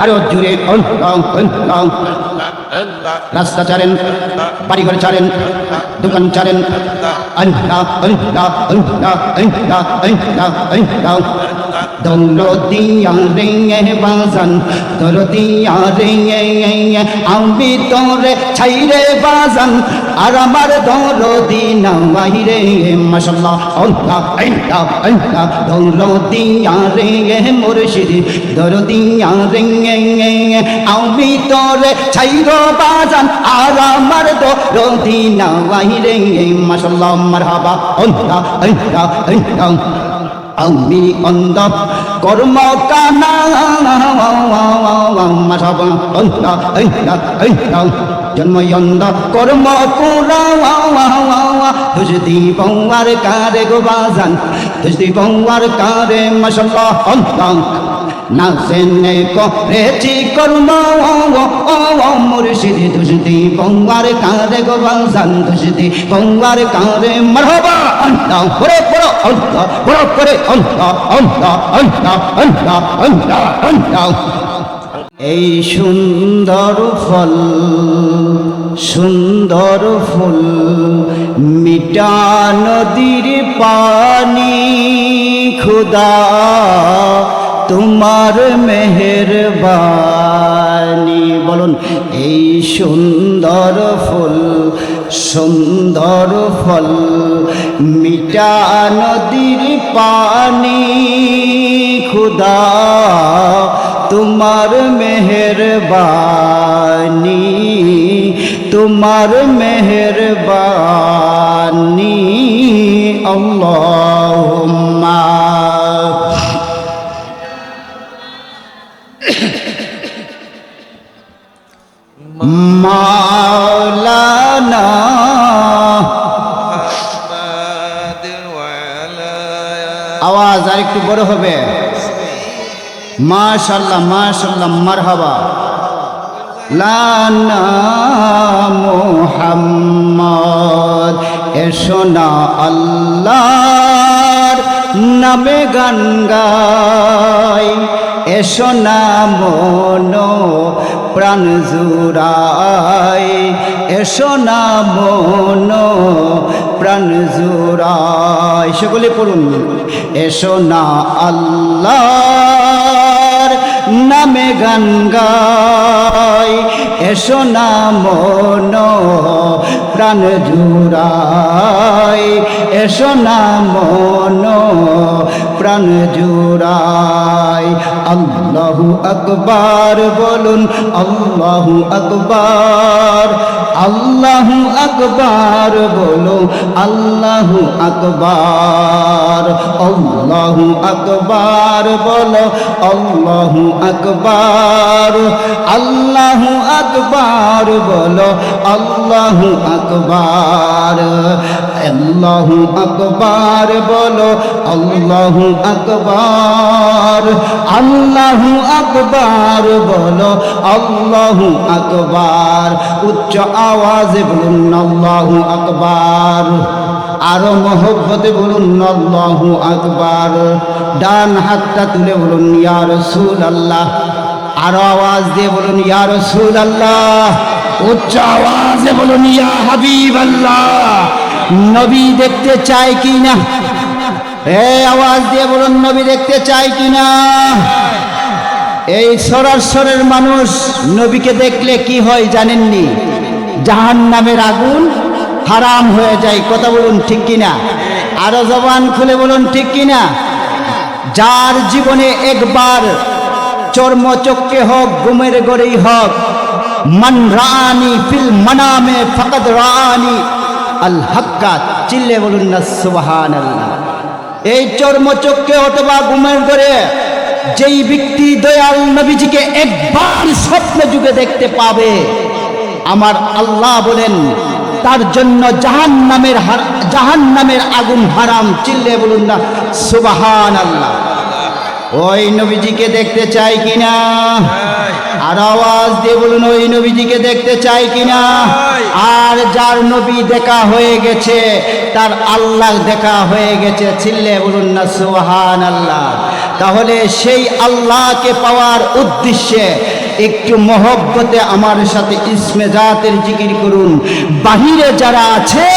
আরো জুড়ে রাস্তা ছাড়েন, বাড়িঘর ছাড়েন, দোকান ছাড়েন, দৌলতিয়া রে বাজান, দৌলতিয়া রে আমি তোরে ছাইরে বাজান, আর আমার দৌলতি নাই রে মাশাআল্লাহ। দৌলতিয়া রে মুর্শিদ, দৌলতিয়া রে আমি তোরে ছাইরো বাজান, আর আমার দৌলতি নাই রে মাশাআল্লাহ। মারহাবা। আমি অন্ধ কর্ম কানা জন্ম অন্ধ কর্ম পুরা তুজদি বৌয়ার কারে গো বাজান, তুজদি বৌয়ার কারে মাশাআল্লাহ। না সেনে করেছি কর্ম মুর্শিদ, তুজদি বৌয়ার কারে গো বাজান, তুজদি বৌয়ার কারে মারহাবা। পড়ো পড়ো পড়ো করে এই সুন্দর ফল, সুন্দর ফুল, মিঠা নদীর পানি, খুদা তোমার মেহেরবানি। বলুন এই সুন্দর ফুল, সুন্দর ফল, মিঠা নদীর পানি, খুদা তোমার মেহেরবানি, তোমার মেহেরবানি। আল্লাহুম্মা মাওলানা আওয়াজ আর একটু বড় হবে। মাশাআল্লাহ মাশাআল্লাহ মারহাবা। লানা মুহাম্মদ, এসো না আল্লাহর নামে গান গাই, এসো না মন প্রাণ জুড়াই, এসো না মন প্রাণ জুড়াই। সকলে পড়ুন এসো না আল্লাহর নামে গান গাই, এসো না মন প্রাণ জুড়াই, এসো না মন প্রাণ জুড়াই। আল্লাহু আকবার বলুন, আল্লাহু আকবার, আল্লাহু আকবার বলো, আল্লাহু আকবার, আল্লাহু আকবার বলো, আল্লাহু আকবার, আল্লাহু আকবার বলো, আল্লাহু আকবার, আল্লাহু আকবার বলো, আল্লাহু আকবার, আল্লাহু আকবার বলো, আল্লাহু আকবার। উচ্চ আওয়াজে বলুন আল্লাহু আকবার, আরো মহব্বতে বলুন আল্লাহু আকবার। ডান হাতটা তুলে বলুন ইয়া রাসূলুল্লাহ, আরো আওয়াজ দিয়ে বলুন ইয়া রাসূলুল্লাহ, উচ্চ আওয়াজে বলুন ইয়া হাবিবাল্লাহ। নবী দেখতে চায় কি না? এই আওয়াজ দিয়ে বলুন নবী দেখতে চায় কি না? এই সরাসরের মানুষ নবীকে দেখলে কি হয় জানেননি? জাহান্নামের আগুন হারাম হয়ে যায়। কথা বলুন ঠিক কিনা? আরো জবান খুলে বলুন ঠিক কিনা? যার জীবনে একবার চর্মচক্ষে হোক, ঘুমের ঘরেই হোক, মান রাআনি ফিল মানামে ফাকাদ রাআনি আল হাক্কা, চিল্লে বলুন না সুবহানাল্লাহ। এই চর্মচক্ষে অথবা ঘুমের ঘরে যেই ব্যক্তি দয়াল নবীজিকে একবার স্বপ্ন যুগে দেখতে পাবে, আমার আল্লাহ বলেন তার জন্য জাহান্নামের আগুন হারাম। চিল্লে বলুন না সুবহানাল্লাহ। ওই নবীজিকে দেখতে চাই কিনা? আর আওয়াজ দিয়ে বলুন ওই নবীজিকে দেখতে চাই কিনা? আর যার নবী দেখা হয়ে গেছে তার আল্লাহ দেখা হয়ে গেছে। চিল্লে বলুন না সুবহানাল্লাহ। তাহলে সেই আল্লাহকে পাওয়ার উদ্দেশ্যে একটু মহব্বতে আমার সাথে ইসমে জাতের জিকির করুন। বাহিরে যারা আছে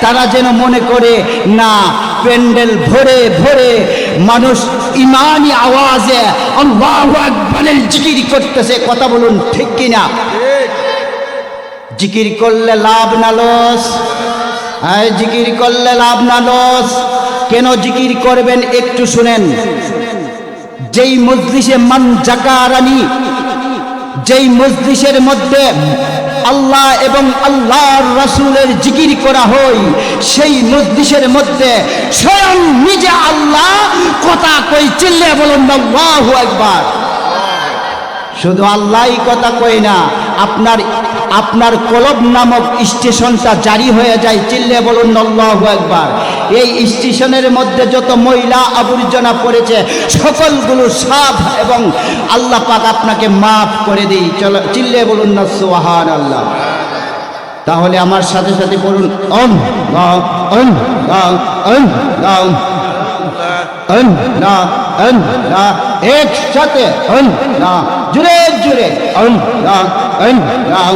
তারা যেন মনে করে না প্যান্ডেল ভরে ভরে মানুষ ইমানি আওয়াজে আল্লাহু আকবারের জিকির করতেছে। কথা বলুন ঠিক কিনা? জিকির করলে লাভ না লস? জিকির করলে লাভ না লস? কেন জিকির করবেন একটু শুনেন। যেই মজলিসে মান জাকারানি, যেই মজলিসের মধ্যে আল্লাহ এবং আল্লাহর রাসূলের জিকির করা হয়, সেই মজলিসের মধ্যে স্বয়ং নিজে আল্লাহ কথা কই, চিল্লে বলুন আল্লাহু আকবার। শুধু আল্লাহই কথা কই না, আপনার কলব নামক স্টেশনটা জারি হয়ে যায়, চিল্লে বলুন আল্লাহু আকবার। এই স্টেশনের মধ্যে যত ময়লা আবর্জনা পড়েছে সকলগুলো সাফ এবং আল্লাহ পাক আপনাকে মাফ করে দিই। চলো চিল্লে বলুন না সুবহানাল্লাহ। তাহলে আমার সাথে সাথে বলুন আল্লাহ আল্লাহ আল্লাহ আল্লাহ আল্লাহ, একসাথে আল্লাহ, জুড়ে জুড়ে আল্লাহ আল্লাহ,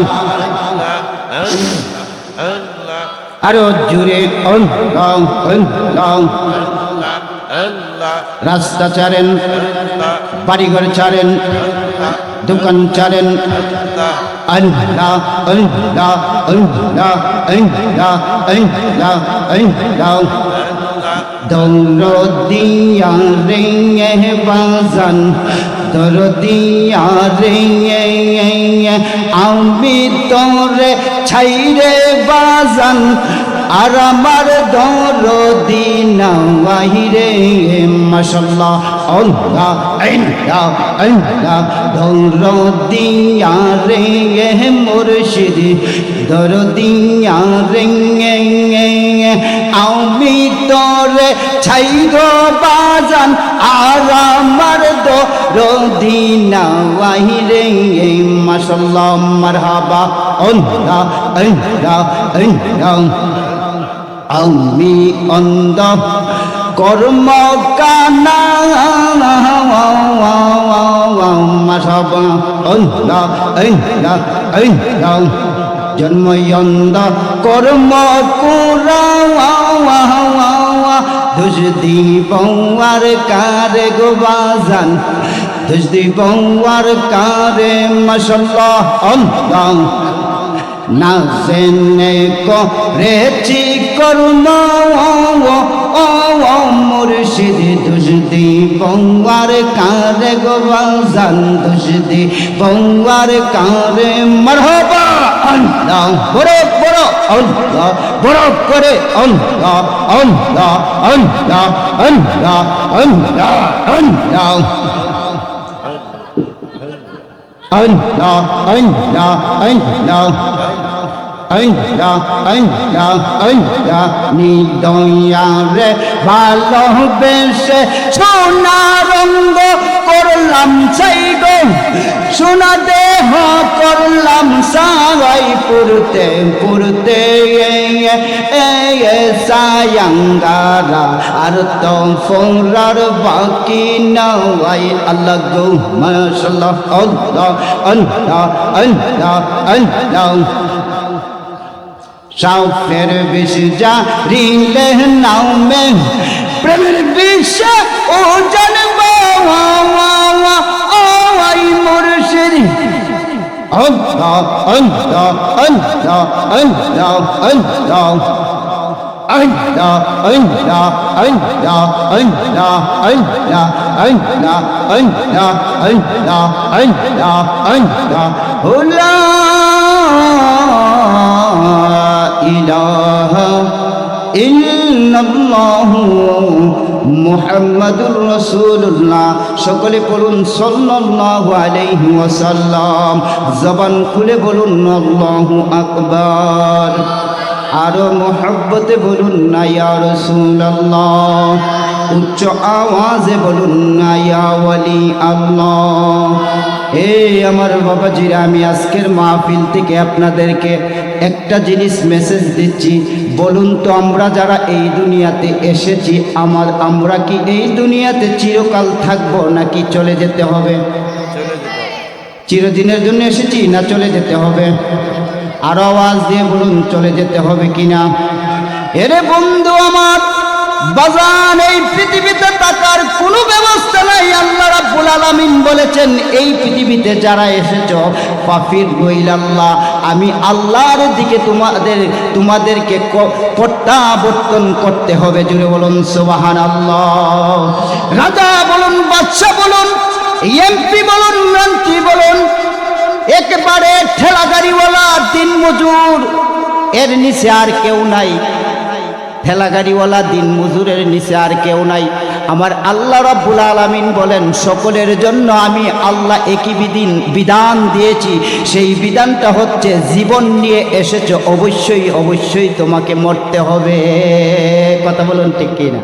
আরো জুড়ে আল্লাহ আল্লাহ। রাস্তা ছাড়েন, বাড়িঘর ছাড়েন, দোকান ছাড়েন, আল্লাহ আল্লাহ আল্লাহ আল্লাহ আল্লাহ আল্লাহ। দৌড়দিয়া রে বাজান, দৌড়দিয়া রে আমি তোরে ছাইরে বাজান, আর আমার দৌড়দি নাওয়াইরে মাশাআল্লাহ আল্লাহ আল্লাহ আল্লাহ। দৌড়দিয়া রে মুর্শিদ, দৌড়দিয়া রে আমি তোরে ছাইরো বাজান, আর আমার দৌড়দি নাওয়াইরে মাশাআল্লাহ মারহাবা আল্লাহ আল্লাহ আল্লাহ। আমি অন্ধ কর্ম কানা মাশাআল্লাহ আল্লাহ আল্লাহ আল্লাহ। জন্ম অন্ধ কর্ম কুরা দুজদি বৌয়ার কারে গো বাজান, দুজদি বৌয়ার কারে মাশাআল্লাহ আল্লাহ। না জেনে করেছি কর্ম মুর্শিদ, দুজদি বৌয়ার কারে গো বাজান, দুজদি বৌয়ার কারে মারহাবা আল্লাহ। বড় বড় আল্লাহ, বড় করে আল্লাহ আল্লাহ আল্লাহ আল্লাহ আল্লাহ আল্লাহ আল্লাহ আল্লাহ আল্লাহ আল্লাহ আল্লাহ আল্লাহ। নিদয়ারে ভালোবেসে সোনা রঙ্গ করলাম সাইড, সোনা দেহ করলাম সারাই পুরতে পুরতে সায়াঙ্গারা, আর তো ফোরার বাকি নয় আল্লাহ গো মাশাআল্লাহ আল্লাহ আল্লাহ আল্লাহ আল্লাহ। সাউফের বিষ জারিলে নামে প্রেমের বিষ ও জানবা ওই মুর্শিদ আল্লাহ আল্লাহ আল্লাহ আল্লাহ আল্লাহ আল্লাহ আল্লাহ আল্লাহ আল্লাহ আল্লাহ আল্লাহ আল্লাহ আল্লাহ আল্লাহ আল্লাহ লা ইলাহা ইল্লাল্লাহু মুহাম্মাদুর রাসূলুল্লাহ। সকলে বলুন সাল্লাল্লাহু আলাইহি ওয়াসাল্লাম। জবান খুলে বলুন আল্লাহু আকবার। আরো মহব্বতে বলুন না ইয়া রাসূলুল্লাহ। উচ্চ আওয়াজে বলুন না ইয়া ওয়ালি আল্লাহ। এই আমার বাবাজিরা, আমি আজকের মাহফিল থেকে আপনাদেরকে একটা জিনিস মেসেজ দিচ্ছি। বলুন তো, আমরা যারা এই দুনিয়াতে এসেছি, আমরা কি এই দুনিয়াতে চিরকাল থাকবো নাকি চলে যেতে হবে? চিরদিনের জন্য এসেছি না চলে যেতে হবে? আরো আওয়াজ দিয়ে বলুন, চলে যেতে হবে কিনা? এরে বন্ধু আমার বাজান, এই পৃথিবীতে থাকার কোনো ব্যবস্থা নাই। আল্লাহ রাব্বুল আলামিন বলেছেন, এই পৃথিবীতে যারা এসেছো ফাফির ইলাল্লাহ, আমি আল্লাহর দিকে তোমাদেরকে প্রত্যাবর্তন করতে হবে। জুড়ে বলুন সুবহানাল্লাহ। রাজা বলুন, বাদশা বলুন, এমপি বলুন, মন্ত্রী বলুন, একেবারে ঠেলা গাড়িওয়ালা, দিন মজুর, এর নিচে আর কেউ নাই। ঠেলা গাড়িওয়ালা, দিন মজুরের নিচে আর কেউ নাই। আমার আল্লাহ রাব্বুল আলামিন বলেন, সকলের জন্য আমি আল্লাহ একই বিধান দিয়েছি। সেই বিধানটা হচ্ছে, জীবন নিয়ে এসেছো, অবশ্যই অবশ্যই তোমাকে মরতে হবে। কথা বলুন ঠিক কিনা?